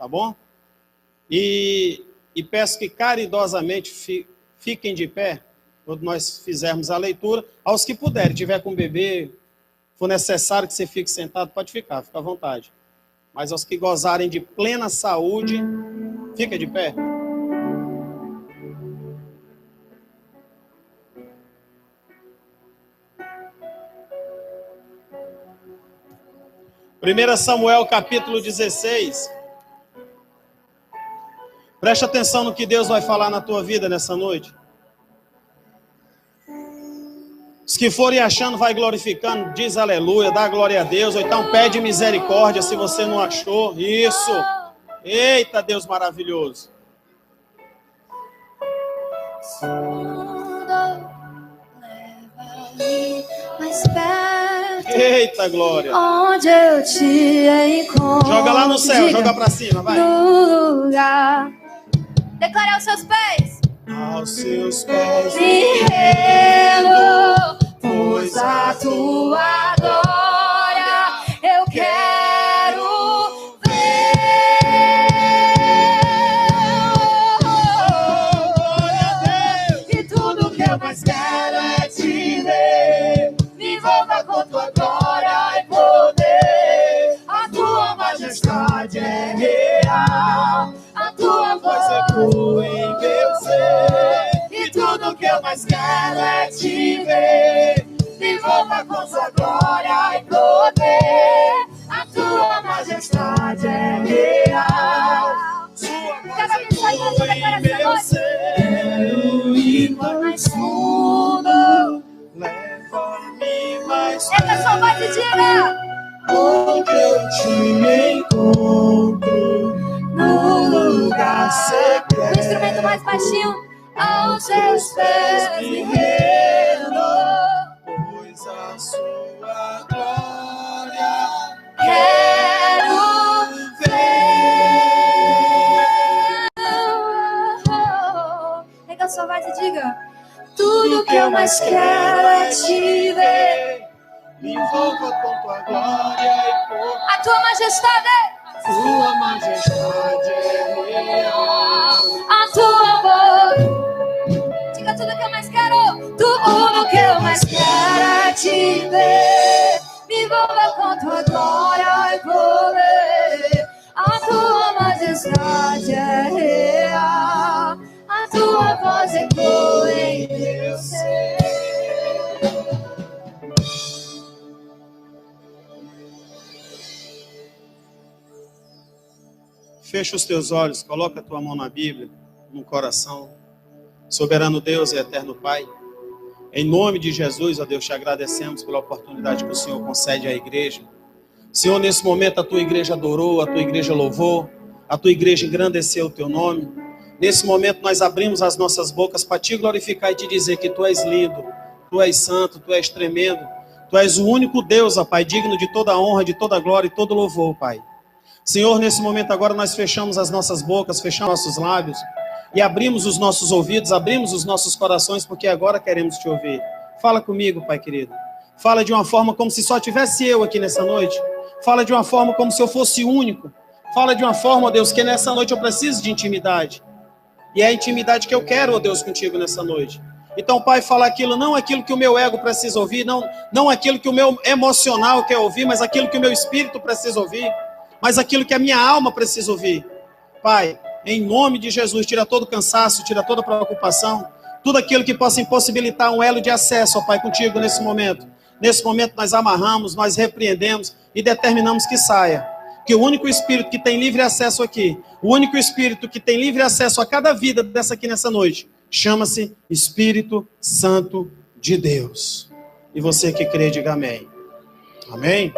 tá bom? E peço que caridosamente fiquem de pé, quando nós fizermos a leitura. Aos que puderem, tiver com o bebê, for necessário que você fique sentado, pode ficar, fica à vontade. Mas aos que gozarem de plena saúde, fica de pé. Primeira Samuel, capítulo 16. Preste atenção no que Deus vai falar na tua vida nessa noite. Os que forem achando, vai glorificando, diz aleluia, dá glória a Deus, ou então pede misericórdia se você não achou. Isso. Eita, Deus maravilhoso. Eita, glória. Onde eu te encontro. Joga lá no céu, joga pra cima, vai. No lugar. Declare aos seus pés. Aos seus pés me rendo, pois a tua glória eu quero ver. E tudo que eu mais quero é te ver. Me envolva com tua glória e poder. A tua majestade é real. A tua voz ecoa em meu ser. E tudo que eu mais quero é te ver. Me envolva com sua glória e poder. A tua majestade é real. Sua voz ecoa em meu ser. E mais fundo, leva-me mais perto. Essa sua voz e diga. Onde eu te encontro, no lugar secreto. O instrumento mais baixinho. Aos seus pés me rendo, pois a sua glória quero ver. Pega a sua voz e diga. Tudo que eu mais quero é te ver. Me envolva com tua glória e poder. A tua majestade. Tua majestade é real. A tua voz. Diga tudo que eu mais quero. Tudo que eu mais quero é te ver. Me envolva com tua glória e poder. A tua majestade é real. A tua voz ecoa em meu ser. Fecha os teus olhos, coloca a tua mão na Bíblia, no coração. Soberano Deus e eterno Pai, em nome de Jesus, ó Deus, te agradecemos pela oportunidade que o Senhor concede à igreja. Senhor, nesse momento a tua igreja adorou, a tua igreja louvou, a tua igreja engrandeceu o teu nome. Nesse momento nós abrimos as nossas bocas para te glorificar e te dizer que tu és lindo, tu és santo, tu és tremendo, tu és o único Deus, ó Pai, digno de toda honra, de toda glória e todo louvor, Pai. Senhor, nesse momento agora nós fechamos as nossas bocas, fechamos nossos lábios e abrimos os nossos ouvidos, abrimos os nossos corações, porque agora queremos te ouvir. Fala comigo, Pai querido. Fala de uma forma como se só tivesse eu aqui nessa noite. Fala de uma forma como se eu fosse único. Fala de uma forma, ó Deus, que nessa noite eu preciso de intimidade. E é a intimidade que eu quero, ó Deus, contigo nessa noite. Então, Pai, fala aquilo, não aquilo que o meu ego precisa ouvir, não aquilo que o meu emocional quer ouvir, mas aquilo que o meu espírito precisa ouvir. Mas aquilo que a minha alma precisa ouvir. Pai, em nome de Jesus, tira todo o cansaço, tira toda a preocupação, tudo aquilo que possa impossibilitar um elo de acesso, ó Pai, contigo nesse momento. Nesse momento nós amarramos, nós repreendemos e determinamos que saia. Que o único espírito que tem livre acesso aqui, o único espírito que tem livre acesso a cada vida dessa aqui nessa noite, chama-se Espírito Santo de Deus. E você que crê, diga amém. Amém?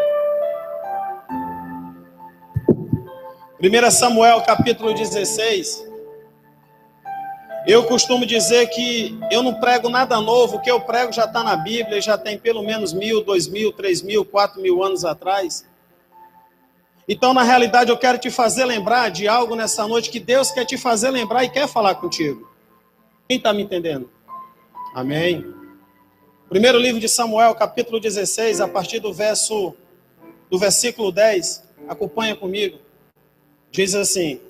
1 Samuel, capítulo 16. Eu costumo dizer que eu não prego nada novo, o que eu prego já está na Bíblia, já tem pelo menos 1.000, 2.000, 3.000, 4.000 anos atrás. Então, na realidade, eu quero te fazer lembrar de algo nessa noite que Deus quer te fazer lembrar e quer falar contigo. Quem está me entendendo? Amém? Primeiro livro de Samuel, capítulo 16, a partir do versículo 10. Acompanha comigo. Diz assim: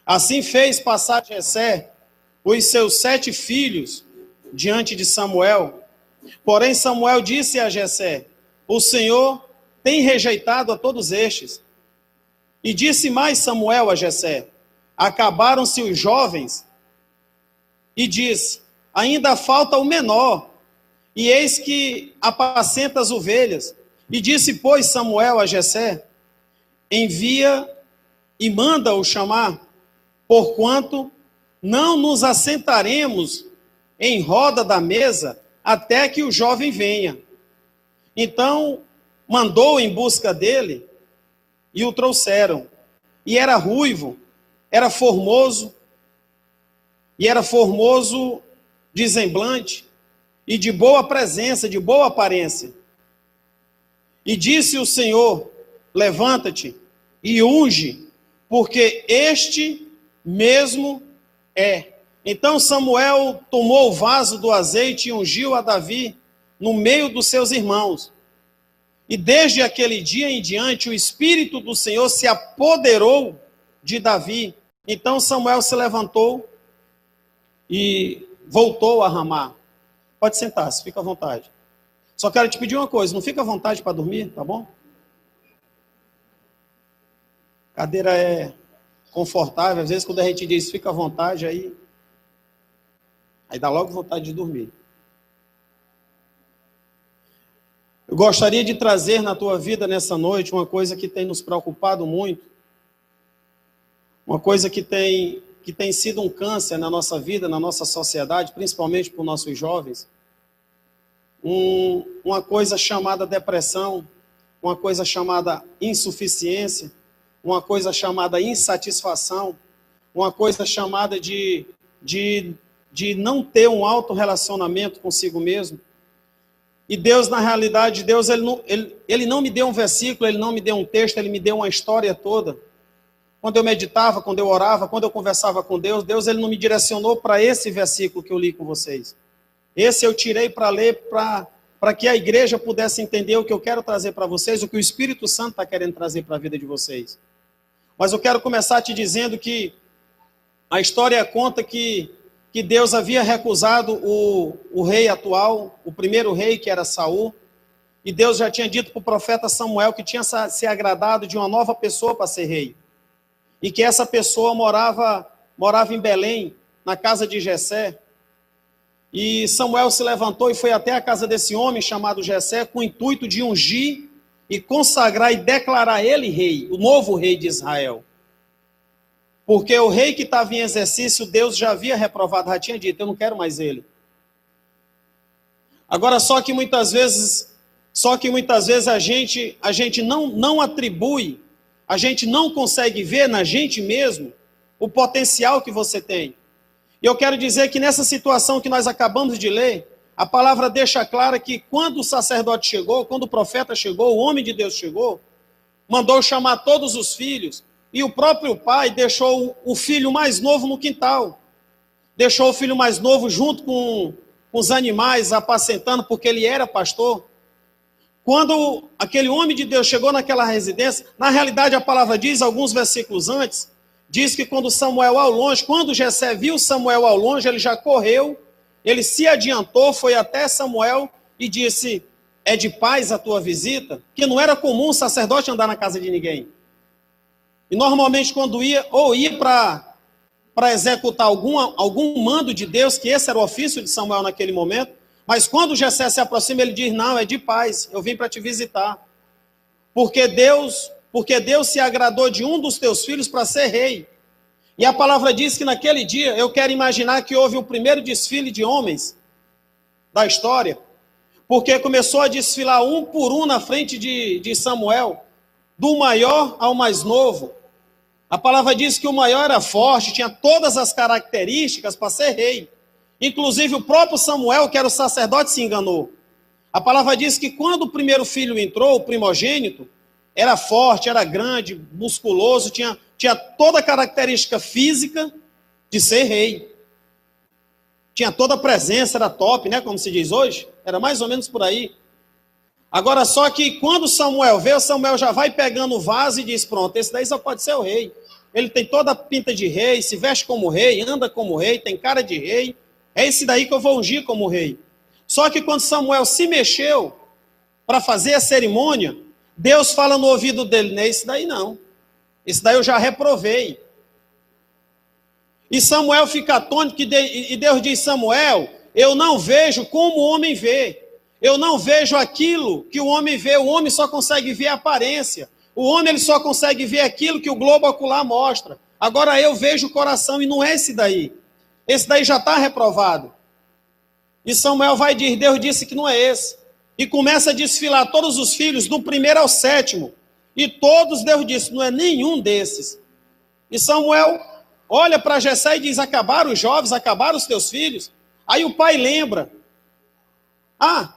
assim fez passar Jessé os seus 7 filhos diante de Samuel. Porém Samuel disse a Jessé: o Senhor tem rejeitado a todos estes. E disse mais Samuel a Jessé: acabaram-se os jovens. E disse: ainda falta o menor, e eis que apacenta as ovelhas. E disse, pois, Samuel a Jessé: envia e manda-o chamar, porquanto não nos assentaremos em roda da mesa até que o jovem venha. Então mandou em busca dele, e o trouxeram. E era ruivo, era formoso de semblante, e de boa presença, de boa aparência. E disse o Senhor: levanta-te e unge, porque este mesmo é. Então Samuel tomou o vaso do azeite e ungiu a Davi no meio dos seus irmãos. E desde aquele dia em diante, o Espírito do Senhor se apoderou de Davi. Então Samuel se levantou e voltou a Ramá. Pode sentar-se, fica à vontade. Só quero te pedir uma coisa, não fica à vontade para dormir, tá bom? A cadeira é confortável, às vezes quando a gente diz fica à vontade, aí dá logo vontade de dormir. Eu gostaria de trazer na tua vida nessa noite uma coisa que tem nos preocupado muito, uma coisa que tem sido um câncer na nossa vida, na nossa sociedade, principalmente para os nossos jovens. Uma coisa chamada depressão, uma coisa chamada insuficiência, uma coisa chamada insatisfação, uma coisa chamada de não ter um autorrelacionamento consigo mesmo. E Deus, na realidade, Deus ele não me deu um versículo, Ele não me deu um texto, Ele me deu uma história toda. Quando eu meditava, quando eu orava, quando eu conversava com Deus, Ele não me direcionou para esse versículo que eu li com vocês. Esse eu tirei para ler, para que a igreja pudesse entender o que eu quero trazer para vocês, o que o Espírito Santo está querendo trazer para a vida de vocês. Mas eu quero começar te dizendo que a história conta que Deus havia recusado o rei atual, o primeiro rei, que era Saul, e Deus já tinha dito para o profeta Samuel que tinha se agradado de uma nova pessoa para ser rei, e que essa pessoa morava em Belém, na casa de Jessé. E Samuel se levantou e foi até a casa desse homem chamado Jessé, com o intuito de ungir e consagrar e declarar ele rei, o novo rei de Israel. Porque o rei que estava em exercício, Deus já havia reprovado, já tinha dito: eu não quero mais ele. Agora, só que muitas vezes a gente não atribui, a gente não consegue ver na gente mesmo o potencial que você tem. E eu quero dizer que nessa situação que nós acabamos de ler, a palavra deixa clara que quando o sacerdote chegou, quando o profeta chegou, o homem de Deus chegou, mandou chamar todos os filhos, e o próprio pai deixou o filho mais novo no quintal. Deixou o filho mais novo junto com os animais, apacentando, porque ele era pastor. Quando aquele homem de Deus chegou naquela residência, na realidade a palavra diz, alguns versículos antes, diz que quando Jessé viu Samuel ao longe, ele já correu, ele se adiantou, foi até Samuel e disse: é de paz a tua visita? Que não era comum o sacerdote andar na casa de ninguém. E normalmente quando ia para executar algum mando de Deus, que esse era o ofício de Samuel naquele momento, mas quando Jessé se aproxima, ele diz: não, é de paz, eu vim para te visitar. Porque Deus se agradou de um dos teus filhos para ser rei. E a palavra diz que naquele dia, eu quero imaginar que houve o primeiro desfile de homens da história, porque começou a desfilar um por um na frente de Samuel, do maior ao mais novo. A palavra diz que o maior era forte, tinha todas as características para ser rei. Inclusive o próprio Samuel, que era o sacerdote, se enganou. A palavra diz que quando o primeiro filho entrou, o primogênito, era forte, era grande, musculoso, tinha toda a característica física de ser rei. Tinha toda a presença, era top, né, como se diz hoje. Era mais ou menos por aí. Agora, só que quando Samuel vê, Samuel já vai pegando o vaso e diz, pronto, esse daí só pode ser o rei. Ele tem toda a pinta de rei, se veste como rei, anda como rei, tem cara de rei. É esse daí que eu vou ungir como rei. Só que quando Samuel se mexeu para fazer a cerimônia, Deus fala no ouvido dele, não é esse daí não. Esse daí eu já reprovei. E Samuel fica atônito, e Deus diz, Samuel, eu não vejo como o homem vê. Eu não vejo aquilo que o homem vê. O homem só consegue ver a aparência. O homem ele só consegue ver aquilo que o globo ocular mostra. Agora eu vejo o coração e não é esse daí. Esse daí já está reprovado. E Samuel vai dizer, Deus disse que não é esse. E começa a desfilar todos os filhos, do primeiro ao sétimo. E todos, Deus disse, não é nenhum desses. E Samuel olha para Jessé e diz, acabaram os jovens, acabaram os teus filhos. Aí o pai lembra. Ah,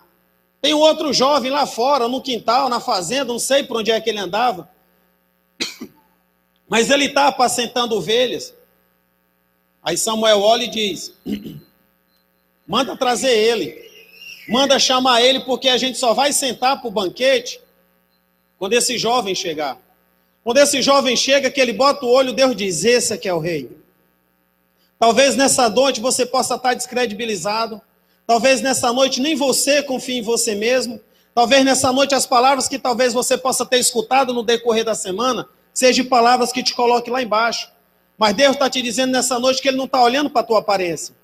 tem um outro jovem lá fora, no quintal, na fazenda, não sei por onde é que ele andava. Mas ele está apacentando ovelhas. Aí Samuel olha e diz, manda trazer ele. Manda chamar ele, porque a gente só vai sentar para o banquete quando esse jovem chegar. Quando esse jovem chega, que ele bota o olho, Deus diz, esse aqui é o rei. Talvez nessa noite você possa estar descredibilizado. Talvez nessa noite nem você confie em você mesmo. Talvez nessa noite as palavras que talvez você possa ter escutado no decorrer da semana, sejam palavras que te coloquem lá embaixo. Mas Deus está te dizendo nessa noite que Ele não está olhando para a tua aparência.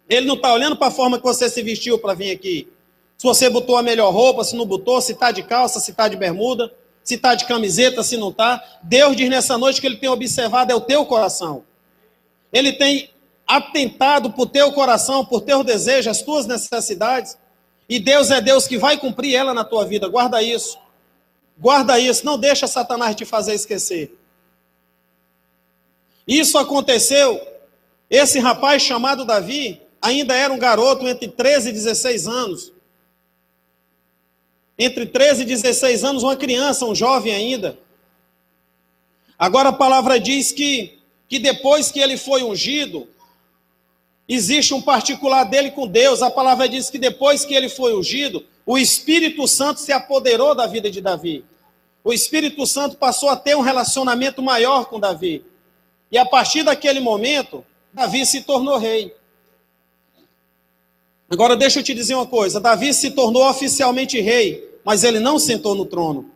Ele não está olhando para a forma que você se vestiu para vir aqui. Se você botou a melhor roupa, se não botou, se está de calça, se está de bermuda, se está de camiseta, se não está. Deus diz nessa noite que Ele tem observado é o teu coração. Ele tem atentado por teu coração, por teu desejo, as tuas necessidades. E Deus é Deus que vai cumprir ela na tua vida. Guarda isso. Guarda isso. Não deixa Satanás te fazer esquecer. Isso aconteceu. Esse rapaz chamado Davi ainda era um garoto entre 13 e 16 anos. Entre 13 e 16 anos, uma criança, um jovem ainda. Agora a palavra diz que depois que ele foi ungido, existe um particular dele com Deus. A palavra diz que depois que ele foi ungido, o Espírito Santo se apoderou da vida de Davi. O Espírito Santo passou a ter um relacionamento maior com Davi. E a partir daquele momento, Davi se tornou rei. Agora deixa eu te dizer uma coisa. Davi se tornou oficialmente rei, mas ele não sentou no trono.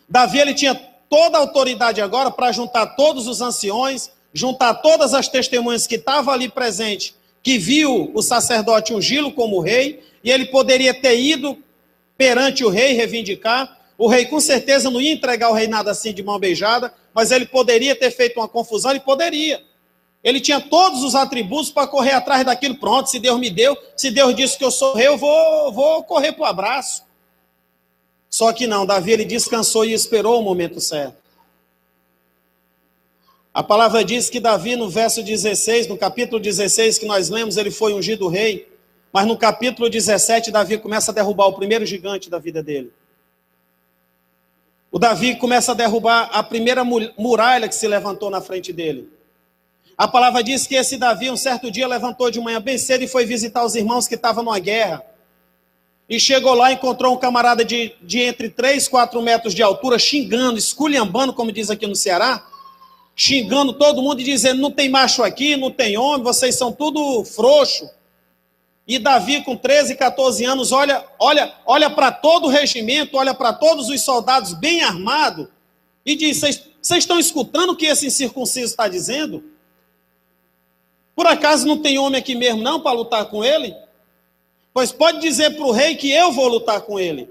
Davi ele tinha toda a autoridade agora para juntar todos os anciões, juntar todas as testemunhas que estavam ali presentes, que viu o sacerdote ungí-lo como rei, e ele poderia ter ido perante o rei reivindicar. O rei com certeza não ia entregar o reinado assim de mão beijada, mas ele poderia ter feito uma confusão, ele poderia. Ele tinha todos os atributos para correr atrás daquilo. Pronto, se Deus me deu, se Deus disse que eu sou rei, eu vou correr para o abraço. Só que não, Davi ele descansou e esperou o momento certo. A palavra diz que Davi, no verso 16, no capítulo 16 que nós lemos, ele foi ungido rei, mas no capítulo 17, Davi começa a derrubar o primeiro gigante da vida dele. O Davi começa a derrubar a primeira muralha que se levantou na frente dele. A palavra diz que esse Davi, um certo dia, levantou de manhã bem cedo e foi visitar os irmãos que estavam numa guerra. E chegou lá e encontrou um camarada de entre 3 e 4 metros de altura, xingando, esculhambando, como diz aqui no Ceará, xingando todo mundo e dizendo, não tem macho aqui, não tem homem, vocês são tudo frouxo. E Davi, com 13, 14 anos, olha para todo o regimento, olha para todos os soldados bem armados e diz, vocês estão escutando o que esse incircunciso está dizendo? Por acaso não tem homem aqui mesmo não para lutar com ele? Pois pode dizer para o rei que eu vou lutar com ele.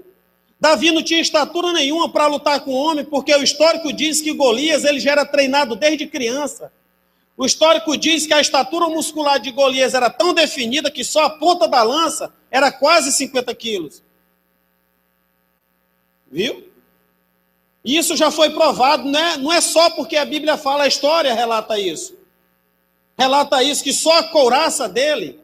Davi não tinha estatura nenhuma para lutar com o homem, porque o histórico diz que Golias ele já era treinado desde criança. O histórico diz que a estatura muscular de Golias era tão definida que só a ponta da lança era quase 50 quilos. Viu? E isso já foi provado, né? Não é só porque a Bíblia fala, a história relata isso. Relata isso, que só a couraça dele,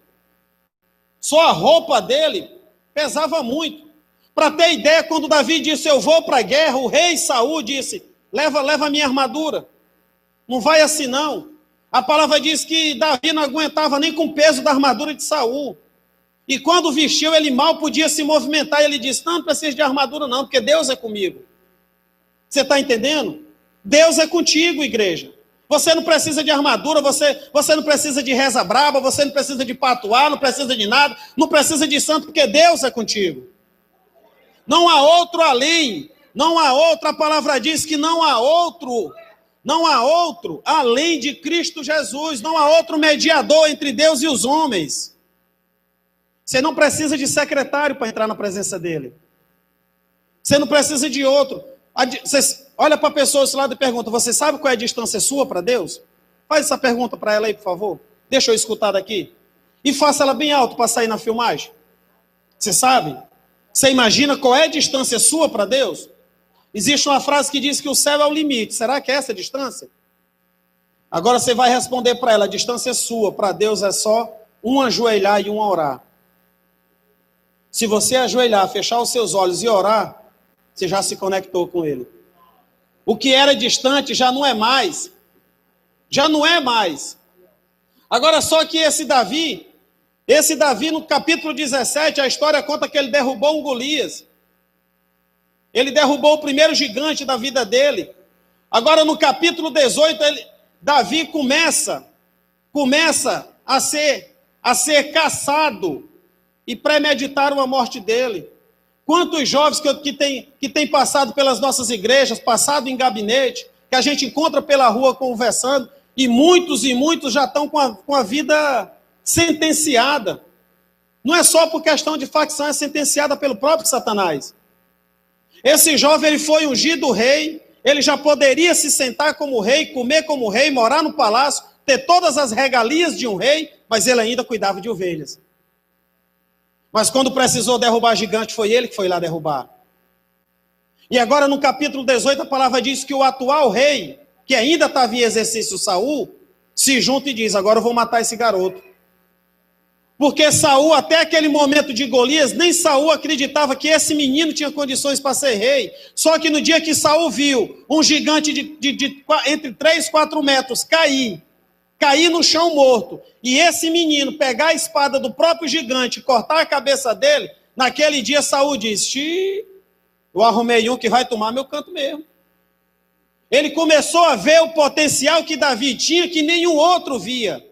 só a roupa dele, pesava muito. Para ter ideia, quando Davi disse, eu vou para a guerra, o rei Saul disse, leva a minha armadura. Não vai assim não. A palavra diz que Davi não aguentava nem com o peso da armadura de Saul. E quando vestiu, ele mal podia se movimentar. Ele disse, não precisa de armadura não, porque Deus é comigo. Você está entendendo? Deus é contigo, igreja. Você não precisa de armadura, você não precisa de reza braba, você não precisa de patuá, não precisa de nada, não precisa de santo, porque Deus é contigo. Não há outro além, não há outro, a palavra diz que não há outro além de Cristo Jesus, não há outro mediador entre Deus e os homens. Você não precisa de secretário para entrar na presença dele. Você não precisa de outro. Você olha para a pessoa desse lado e pergunta, você sabe qual é a distância sua para Deus? Faz essa pergunta para ela aí, por favor. Deixa eu escutar daqui. E faça ela bem alto para sair na filmagem. Você sabe? Você imagina qual é a distância sua para Deus? Existe uma frase que diz que o céu é o limite. Será que é essa a distância? Agora você vai responder para ela, a distância sua para Deus é só um ajoelhar e um orar. Se você ajoelhar, fechar os seus olhos e orar, você já se conectou com ele. O que era distante já não é mais. Já não é mais. Agora só que esse Davi no capítulo 17, a história conta que ele derrubou um Golias. Ele derrubou o primeiro gigante da vida dele. Agora no capítulo 18, Davi começa a ser caçado e premeditaram a morte dele. Quantos jovens que têm passado pelas nossas igrejas, passado em gabinete, que a gente encontra pela rua conversando, e muitos já estão com a vida sentenciada. Não é só por questão de facção, é sentenciada pelo próprio Satanás. Esse jovem ele foi ungido rei, ele já poderia se sentar como rei, comer como rei, morar no palácio, ter todas as regalias de um rei, mas ele ainda cuidava de ovelhas. Mas quando precisou derrubar gigante, foi ele que foi lá derrubar. E agora no capítulo 18, a palavra diz que o atual rei, que ainda estava em exercício, Saul, se junta e diz, agora eu vou matar esse garoto. Porque Saul, até aquele momento de Golias, nem Saul acreditava que esse menino tinha condições para ser rei. Só que no dia que Saul viu um gigante de entre 3 e 4 metros cair no chão morto, e esse menino pegar a espada do próprio gigante e cortar a cabeça dele, naquele dia Saul disse, eu arrumei um que vai tomar meu canto mesmo. Ele começou a ver o potencial que Davi tinha, que nenhum outro via.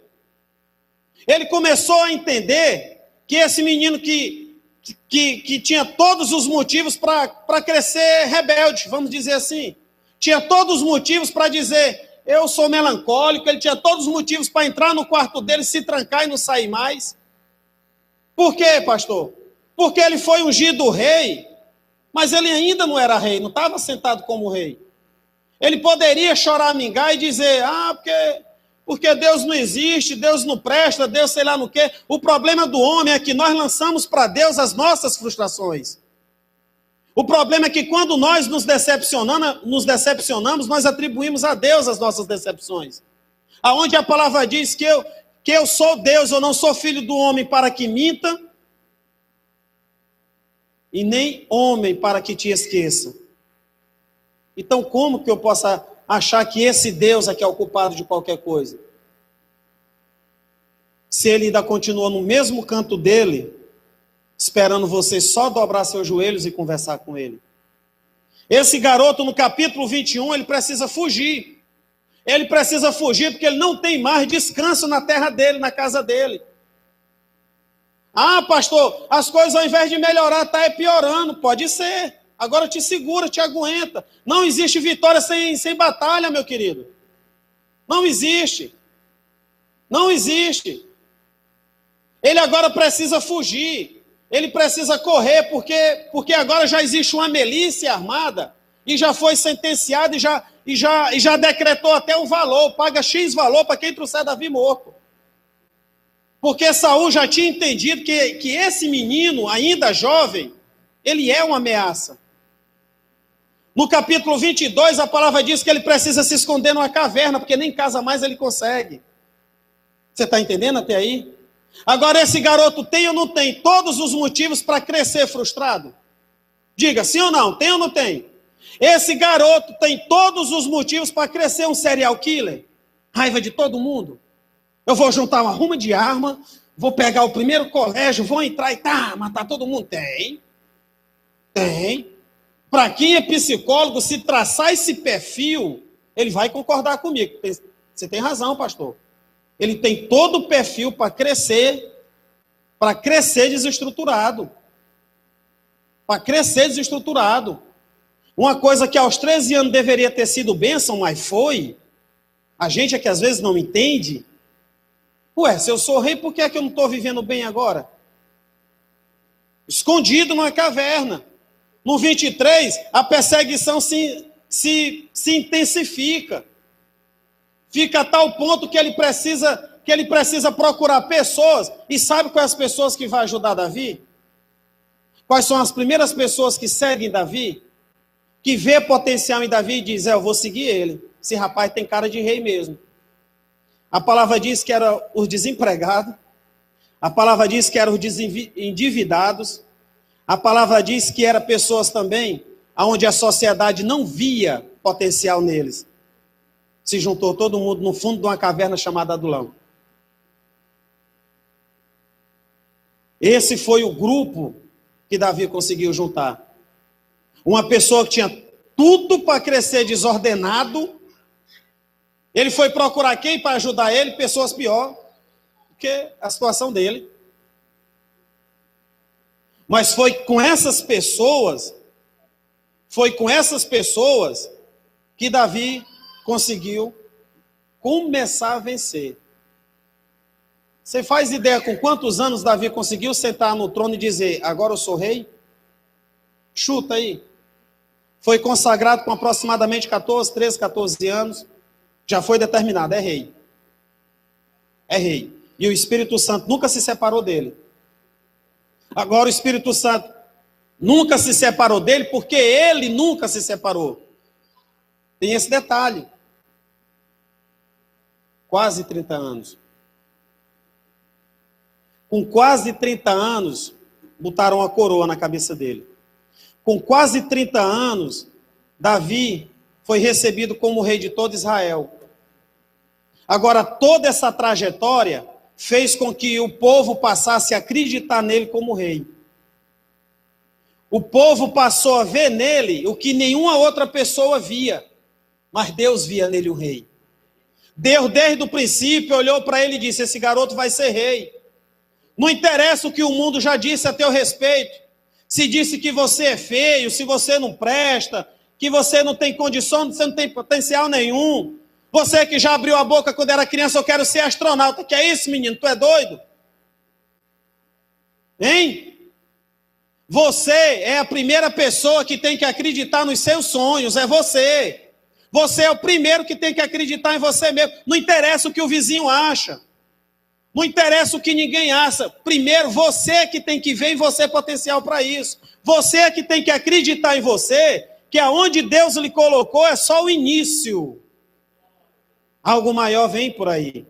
Ele começou a entender que esse menino que tinha todos os motivos para crescer rebelde, vamos dizer assim, tinha todos os motivos para dizer, eu sou melancólico, ele tinha todos os motivos para entrar no quarto dele, se trancar e não sair mais. Por quê, pastor? Porque ele foi ungido rei, mas ele ainda não era rei, não estava sentado como rei. Ele poderia choramingar e dizer, porque Deus não existe, Deus não presta, Deus sei lá no quê. O problema do homem é que nós lançamos para Deus as nossas frustrações. O problema é que quando nós nos decepcionamos, nós atribuímos a Deus as nossas decepções. Aonde a palavra diz que eu sou Deus, eu não sou filho do homem para que minta, e nem homem para que te esqueça. Então como que eu possa achar que esse Deus é que é o culpado de qualquer coisa? Se ele ainda continua no mesmo canto dele, esperando você só dobrar seus joelhos e conversar com ele. Esse garoto, no capítulo 21, ele precisa fugir. Ele precisa fugir porque ele não tem mais descanso na terra dele, na casa dele. Ah, pastor, as coisas ao invés de melhorar, está piorando. Pode ser. Agora te segura, te aguenta. Não existe vitória sem batalha, meu querido. Não existe. Não existe. Ele agora precisa fugir. Ele precisa correr, porque agora já existe uma milícia armada e já foi sentenciado e já decretou até um valor, paga X valor para quem trouxer Davi morto. Porque Saul já tinha entendido que esse menino, ainda jovem, ele é uma ameaça. No capítulo 22, a palavra diz que ele precisa se esconder numa caverna, porque nem casa mais ele consegue. Você está entendendo até aí? Agora, esse garoto tem ou não tem todos os motivos para crescer frustrado? Diga, sim ou não? Tem ou não tem? Esse garoto tem todos os motivos para crescer um serial killer? Raiva de todo mundo? Eu vou juntar uma ruma de arma, Vou pegar o primeiro colégio, vou entrar e matar todo mundo. Tem. Para quem é psicólogo, se traçar esse perfil, ele vai concordar comigo. Você tem razão, pastor. Ele tem todo o perfil para crescer desestruturado. Para crescer desestruturado. Uma coisa que aos 13 anos deveria ter sido bênção, mas foi. A gente é que às vezes não entende. Ué, se eu sou rei, por que é que eu não estou vivendo bem agora? Escondido numa caverna. No 23, a perseguição se intensifica. Fica a tal ponto que ele precisa procurar pessoas. E sabe quais as pessoas que vão ajudar Davi? Quais são as primeiras pessoas que seguem Davi? Que vê potencial em Davi e diz, eu vou seguir ele. Esse rapaz tem cara de rei mesmo. A palavra diz que eram os desempregados. A palavra diz que eram os endividados. A palavra diz que eram pessoas também onde a sociedade não via potencial neles. Se juntou todo mundo no fundo de uma caverna chamada Adulão. Esse foi o grupo que Davi conseguiu juntar. Uma pessoa que tinha tudo para crescer desordenado. Ele foi procurar quem para ajudar ele? Pessoas pior do que a situação dele. Mas foi com essas pessoas que Davi conseguiu começar a vencer. Você faz ideia com quantos anos Davi conseguiu sentar no trono e dizer, agora eu sou rei? Chuta aí. Foi consagrado com aproximadamente 13, 14 anos. Já foi determinado, é rei. É rei. E o Espírito Santo nunca se separou dele. Agora o Espírito Santo nunca se separou dele porque ele nunca se separou. Tem esse detalhe. Quase 30 anos. Com quase 30 anos, botaram a coroa na cabeça dele. Com quase 30 anos, Davi foi recebido como rei de todo Israel. Agora, toda essa trajetória fez com que o povo passasse a acreditar nele como rei. O povo passou a ver nele o que nenhuma outra pessoa via, mas Deus via nele o rei. Deus, desde o princípio, olhou para ele e disse, esse garoto vai ser rei. Não interessa o que o mundo já disse a teu respeito. Se disse que você é feio, se você não presta, que você não tem condição, você não tem potencial nenhum. Você que já abriu a boca quando era criança, eu quero ser astronauta. Que é isso, menino? Tu é doido? Hein? Você é a primeira pessoa que tem que acreditar nos seus sonhos, é você. Você é o primeiro que tem que acreditar em você mesmo. Não interessa o que o vizinho acha. Não interessa o que ninguém acha. Primeiro, você que tem que ver em você potencial para isso. Você que tem que acreditar em você, que aonde Deus lhe colocou é só o início. Algo maior vem por aí.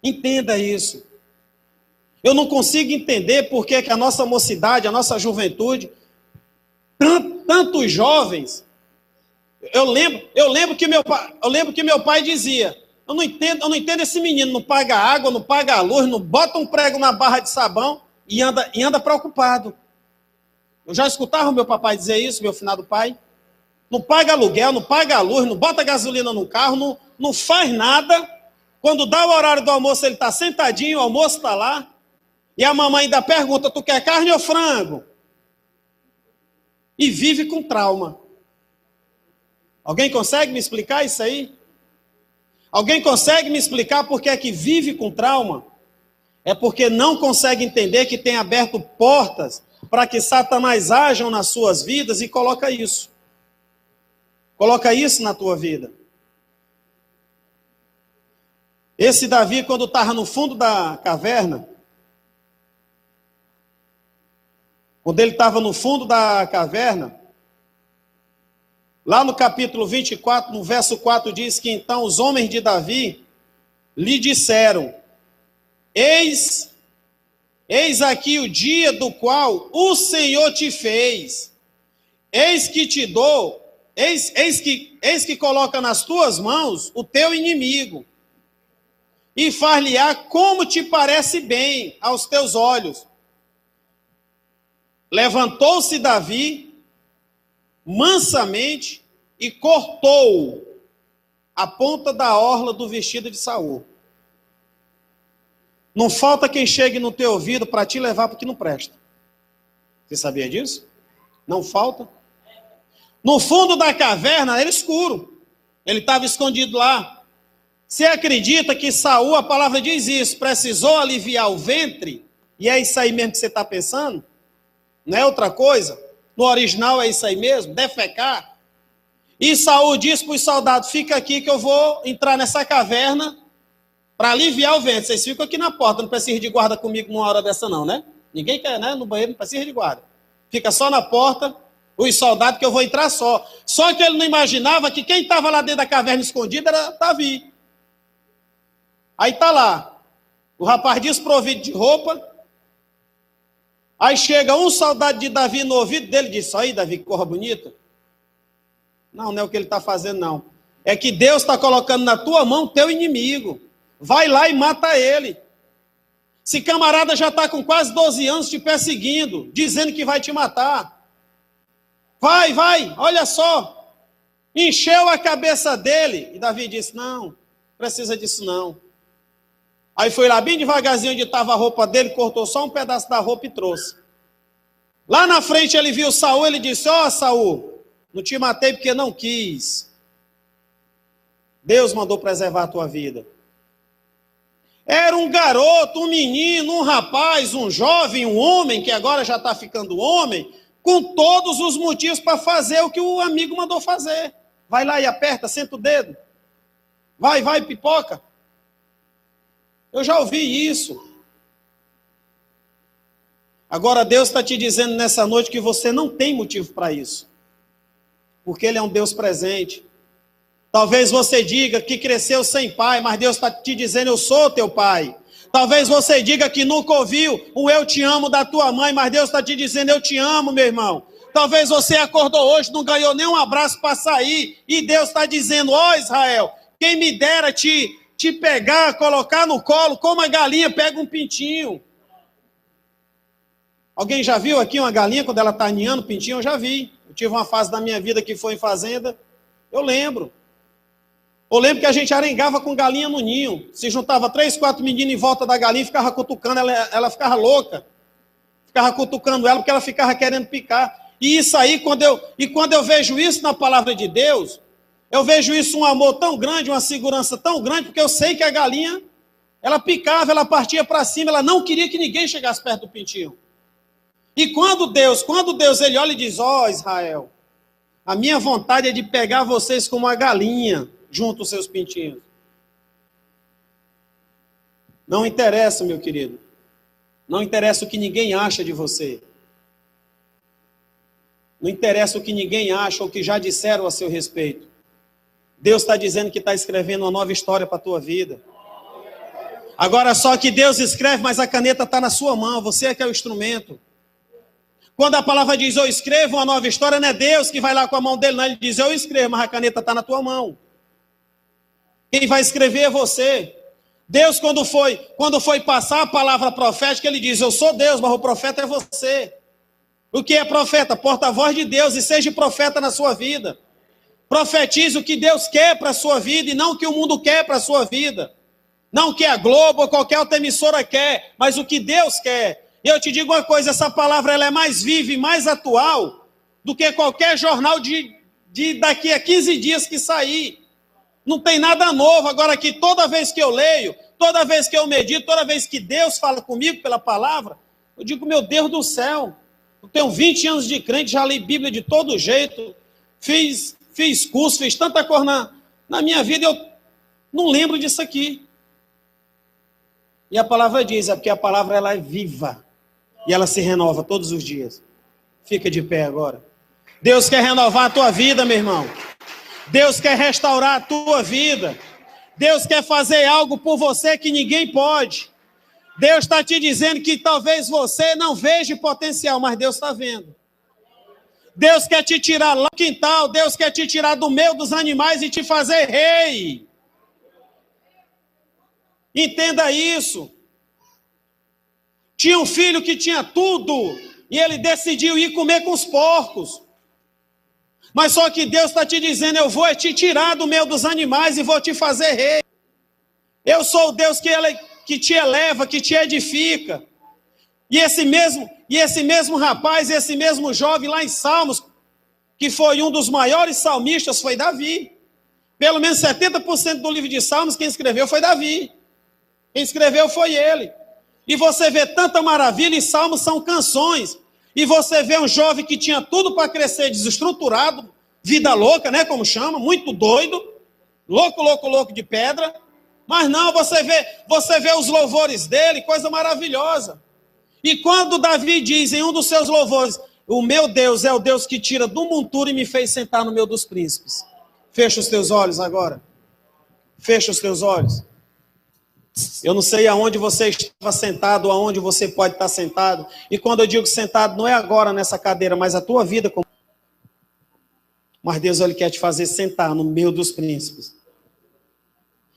Entenda isso. Eu não consigo entender por que a nossa mocidade, a nossa juventude, tantos jovens. Eu lembro que meu pai dizia, eu não entendo esse menino, não paga água, não paga a luz, não bota um prego na barra de sabão e anda preocupado. Eu já escutava o meu papai dizer isso, meu finado pai. Não paga aluguel, não paga a luz, não bota gasolina no carro, não faz nada. Quando dá o horário do almoço, ele está sentadinho, o almoço está lá. E a mamãe ainda pergunta, tu quer carne ou frango? E vive com trauma. Alguém consegue me explicar isso aí? Alguém consegue me explicar por que é que vive com trauma? É porque não consegue entender que tem aberto portas para que Satanás ajam nas suas vidas e coloca isso. Coloca isso na tua vida. Esse Davi, quando estava no fundo da caverna, lá no capítulo 24, no verso 4, diz que então os homens de Davi lhe disseram, eis aqui o dia do qual o Senhor te fez, eis que te dou, eis que coloca nas tuas mãos o teu inimigo. e far-lhe-á como te parece bem aos teus olhos. Levantou-se Davi mansamente e cortou a ponta da orla do vestido de Saul. Não falta quem chegue no teu ouvido para te levar para o que não presta. Você sabia disso? Não falta. No fundo da caverna era escuro. Ele estava escondido lá. Você acredita que Saul, a palavra diz isso, precisou aliviar o ventre? E é isso aí mesmo que você está pensando? Não é outra coisa? No original é isso aí mesmo? Defecar. E Saul disse para os soldados, fica aqui que eu vou entrar nessa caverna para aliviar o ventre. Vocês ficam aqui na porta, não precisa ir de guarda comigo numa hora dessa não, né? Ninguém quer, né? No banheiro não precisa ir de guarda. Fica só na porta, os soldados, que eu vou entrar só. Só que ele não imaginava que quem estava lá dentro da caverna escondido era Davi. Aí está lá, o rapaz desprovido de roupa. Aí chega um soldado de Davi no ouvido dele e diz, aí Davi, que corra bonita. Não, não é o que ele está fazendo não. É que Deus está colocando na tua mão teu inimigo. Vai lá e mata ele. Esse camarada já está com quase 12 anos te perseguindo, dizendo que vai te matar. Vai, olha só. Encheu a cabeça dele. E Davi disse, não precisa disso não. Aí foi lá bem devagarzinho onde estava a roupa dele, cortou só um pedaço da roupa e trouxe. Lá na frente ele viu Saul, ele disse, ó Saul, não te matei porque não quis. Deus mandou preservar a tua vida. Era um garoto, um menino, um rapaz, um jovem, um homem, que agora já está ficando homem, com todos os motivos para fazer o que o amigo mandou fazer. Vai lá e aperta, senta o dedo. Vai, pipoca. Eu já ouvi isso. Agora Deus está te dizendo nessa noite que você não tem motivo para isso. Porque Ele é um Deus presente. Talvez você diga que cresceu sem pai, mas Deus está te dizendo, eu sou teu pai. Talvez você diga que nunca ouviu um eu te amo da tua mãe, mas Deus está te dizendo, eu te amo, meu irmão. Talvez você acordou hoje, não ganhou nem um abraço para sair, e Deus está dizendo, ó Israel, quem me dera te pegar, colocar no colo, como a galinha pega um pintinho. Alguém já viu aqui uma galinha quando ela está ninhando pintinho? Eu já vi. Eu tive uma fase da minha vida que foi em fazenda. Eu lembro que a gente arengava com galinha no ninho. Se juntava 3, 4 meninos em volta da galinha e ficava cutucando, ela ficava louca. Ficava cutucando ela porque ela ficava querendo picar. E isso aí, quando eu vejo isso na palavra de Deus, eu vejo isso um amor tão grande, uma segurança tão grande, porque eu sei que a galinha, ela picava, ela partia para cima, ela não queria que ninguém chegasse perto do pintinho. E quando Deus ele olha e diz, ó Israel, a minha vontade é de pegar vocês como uma galinha, junto aos seus pintinhos. Não interessa, meu querido. Não interessa o que ninguém acha de você. Não interessa o que ninguém acha ou o que já disseram a seu respeito. Deus está dizendo que está escrevendo uma nova história para a tua vida. Agora só que Deus escreve, mas a caneta está na sua mão. Você é que é o instrumento. Quando a palavra diz, eu escrevo uma nova história, não é Deus que vai lá com a mão dele, não. Ele diz, eu escrevo, mas a caneta está na tua mão. Quem vai escrever é você. Deus, quando foi passar a palavra profética, ele diz, eu sou Deus, mas o profeta é você. O que é profeta? Porta-voz de Deus, e seja profeta na sua vida. Profetize o que Deus quer para a sua vida, e não o que o mundo quer para a sua vida. Não o que a Globo ou qualquer outra emissora quer, mas o que Deus quer. E eu te digo uma coisa, essa palavra ela é mais viva e mais atual do que qualquer jornal de daqui a 15 dias que sair. Não tem nada novo. Agora que toda vez que eu leio, toda vez que eu medito, toda vez que Deus fala comigo pela palavra, eu digo, meu Deus do céu, eu tenho 20 anos de crente, já li Bíblia de todo jeito, fiz curso, fiz tanta coisa na minha vida, eu não lembro disso aqui. E a palavra diz, é porque a palavra ela é viva. E ela se renova todos os dias. Fica de pé agora. Deus quer renovar a tua vida, meu irmão. Deus quer restaurar a tua vida. Deus quer fazer algo por você que ninguém pode. Deus está te dizendo que talvez você não veja potencial, mas Deus está vendo. Deus quer te tirar lá do quintal. Deus quer te tirar do meio dos animais e te fazer rei. Entenda isso. Tinha um filho que tinha tudo e ele decidiu ir comer com os porcos. Mas só que Deus está te dizendo: eu vou te tirar do meio dos animais e vou te fazer rei. Eu sou o Deus que te eleva, que te edifica. E esse mesmo rapaz, esse mesmo jovem lá em Salmos, que foi um dos maiores salmistas, foi Davi. Pelo menos 70% do livro de Salmos, quem escreveu foi Davi. Quem escreveu foi ele. E você vê tanta maravilha, e Salmos são canções. E você vê um jovem que tinha tudo para crescer, desestruturado, vida louca, né, como chama, muito doido, louco de pedra. Mas não, você vê os louvores dele, coisa maravilhosa. E quando Davi diz em um dos seus louvores: o meu Deus é o Deus que tira do monturo e me fez sentar no meio dos príncipes. Fecha os teus olhos agora. Fecha os teus olhos. Eu não sei aonde você estava sentado, aonde você pode estar sentado. E quando eu digo sentado, não é agora nessa cadeira, mas a tua vida. Mas Deus, ele quer te fazer sentar no meio dos príncipes.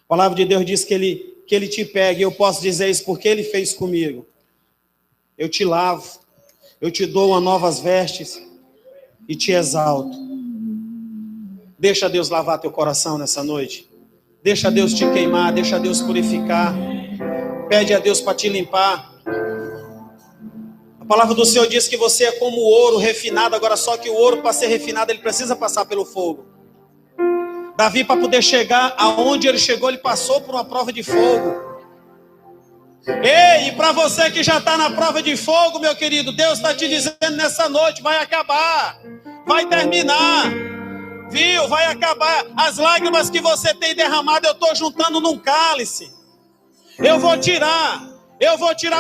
A palavra de Deus diz que ele te pega. E eu posso dizer isso porque ele fez comigo. Eu te lavo, eu te dou novas vestes e te exalto. Deixa Deus lavar teu coração nessa noite. Deixa Deus te queimar, deixa Deus purificar. Pede a Deus para te limpar. A palavra do Senhor diz que você é como ouro refinado. Agora só que o ouro, para ser refinado, ele precisa passar pelo fogo. Davi, para poder chegar aonde ele chegou, ele passou por uma prova de fogo. Ei, e para você que já está na prova de fogo, meu querido, Deus está te dizendo nessa noite: vai acabar, vai terminar, viu? Vai acabar. As lágrimas que você tem derramado, eu estou juntando num cálice. Eu vou tirar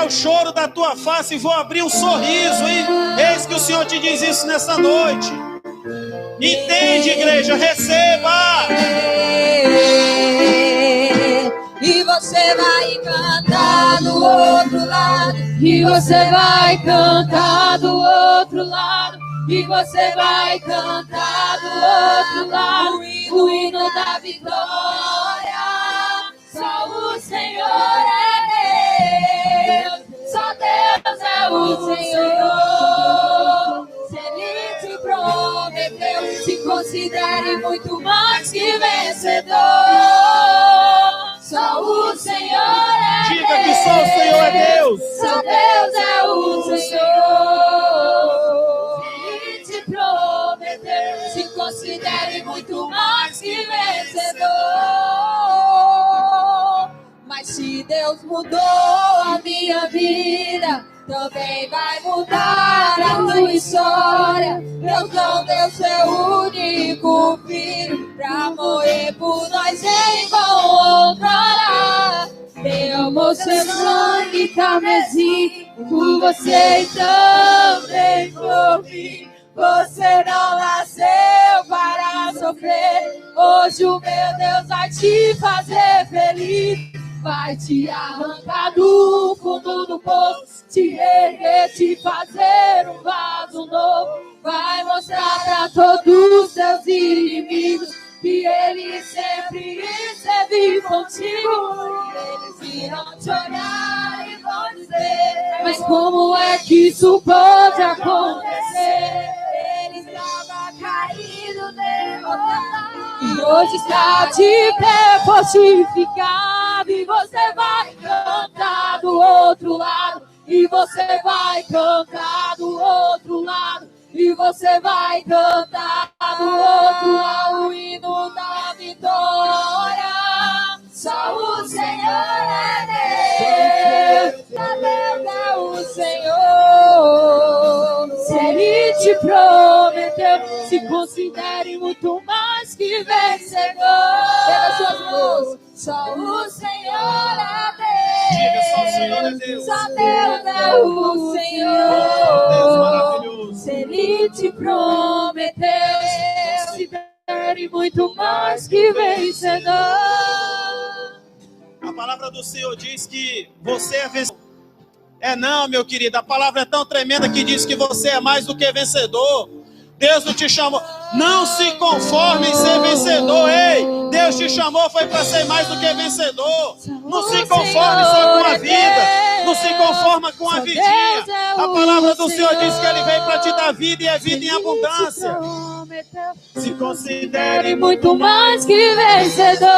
o choro da tua face e vou abrir um sorriso. E eis que o Senhor te diz isso nessa noite. Entende, igreja? Receba! E você vai cantar do outro lado. E você vai cantar do outro lado. E você vai cantar do outro lado. O hino da vitória. Só o Senhor é Deus. Só Deus é o Senhor. Se Ele te prometeu, se considere muito mais que vencedor. Só o Senhor é Deus. Diga que só o Senhor é Deus. Só Deus é o Senhor. Se Ele te prometeu, se considere muito mais que vencedor. Mas se Deus mudou a minha vida, também vai mudar a tua história. Deus não deu seu único filho pra morrer por nós em vão outrora. Derramou seu sangue carmesim por você e também por mim. Você não nasceu para sofrer. Hoje o meu Deus vai te fazer feliz. Vai te arrancar do fundo do poço, te erguer, te fazer um vaso novo. Vai mostrar para todos os seus inimigos que Ele sempre esteve contigo. Eles irão te olhar e vão dizer: mas como é que isso pode acontecer? Ele estava caído, derrotado, e hoje está de pé fortificado. E você vai cantar do outro lado. E você vai cantar do outro lado. E você vai cantar do outro lado. O hino da vitória. Só o Senhor é Deus. Só Deus é o Senhor. Se Ele te prometeu, se considere muito mais que vencedor. Pelas suas mãos. Só o Senhor é Deus. Diga, só o Senhor é Deus. Só Deus é o Senhor. Deus maravilhoso. Se Ele te prometeu, considere muito mais que vencedor. A palavra do Senhor diz que você é vencedor. É não, meu querido. A palavra é tão tremenda que diz que você é mais do que vencedor. Deus não te chamou. Não se conforme em ser vencedor. Ei, Deus te chamou foi para ser mais do que vencedor. Não se conforme só com a vida. Não se conforma com a vidinha. A palavra do Senhor diz que Ele veio para te dar vida e é vida em abundância. Se considere muito mais que vencedor.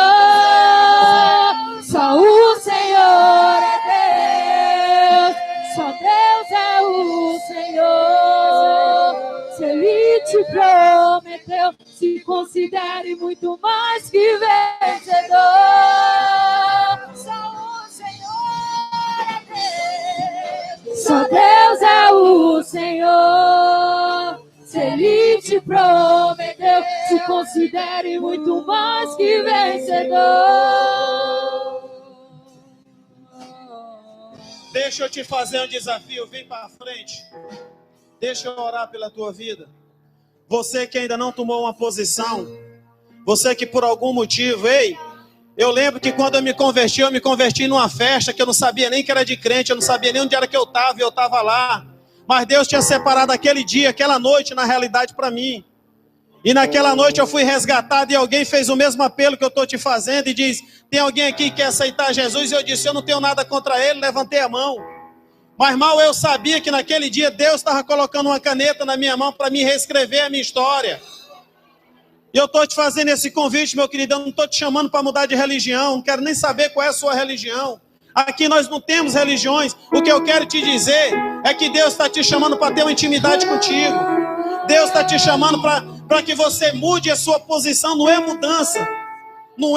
Só o Senhor é Deus. Só Deus é o Senhor. Se Ele te prometeu, se considere muito mais que vencedor. Só o Senhor é Deus. Só Deus é o Senhor. Se Ele te prometeu, se considere muito mais que vencedor. Deixa eu te fazer um desafio, vem para frente. Deixa eu orar pela tua vida. Você que ainda não tomou uma posição, você que por algum motivo, ei, eu lembro que quando eu me converti numa festa que eu não sabia nem que era de crente, eu não sabia nem onde era que eu estava, e eu estava lá. Mas Deus tinha separado aquele dia, aquela noite, na realidade, para mim. E naquela noite eu fui resgatado e alguém fez o mesmo apelo que eu estou te fazendo e diz, tem alguém aqui que quer aceitar Jesus? E eu disse, eu não tenho nada contra ele, levantei a mão. Mas mal eu sabia que naquele dia Deus estava colocando uma caneta na minha mão para me reescrever a minha história. E eu estou te fazendo esse convite, meu querido, eu não estou te chamando para mudar de religião, não quero nem saber qual é a sua religião. Aqui nós não temos religiões. O que eu quero te dizer é que Deus está te chamando para ter uma intimidade contigo. Deus está te chamando para que você mude a sua posição. Não é mudança. Não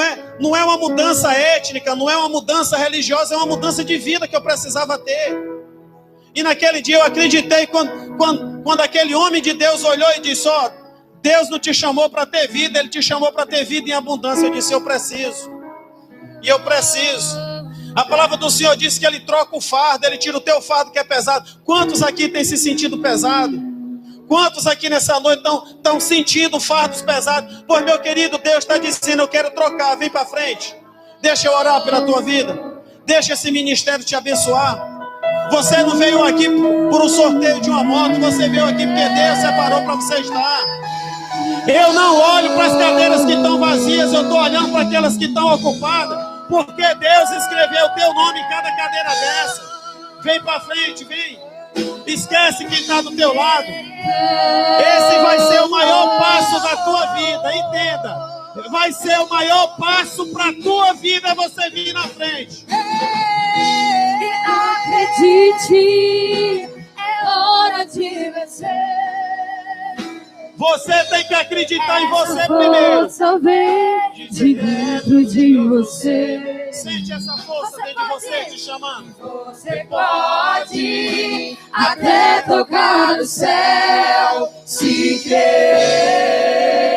é uma mudança étnica, não é uma mudança religiosa, é uma mudança de vida que eu precisava ter. E naquele dia eu acreditei quando aquele homem de Deus olhou e disse, ó, Deus não te chamou para ter vida, Ele te chamou para ter vida em abundância. Eu disse, eu preciso. E eu preciso. A palavra do Senhor diz que Ele troca o fardo, Ele tira o teu fardo que é pesado. Quantos aqui têm se sentido pesado? Quantos aqui nessa noite estão sentindo fardos pesados? Pois, meu querido, Deus está dizendo, eu quero trocar, vem para frente. Deixa eu orar pela tua vida. Deixa esse ministério te abençoar. Você não veio aqui por um sorteio de uma moto, você veio aqui porque Deus separou para você estar. Eu não olho para as cadeiras que estão vazias, eu estou olhando para aquelas que estão ocupadas. Porque Deus escreveu o teu nome em cada cadeira dessa. Vem para frente, vem. Esquece quem está do teu lado. Esse vai ser o maior passo da tua vida, entenda. Vai ser o maior passo para a tua vida, você vir na frente. Acredite, é hora de vencer. Você tem que acreditar em você primeiro. Força vem de dentro de você. Sente essa força dentro de você te chamando. Você pode até tocar o céu se quer.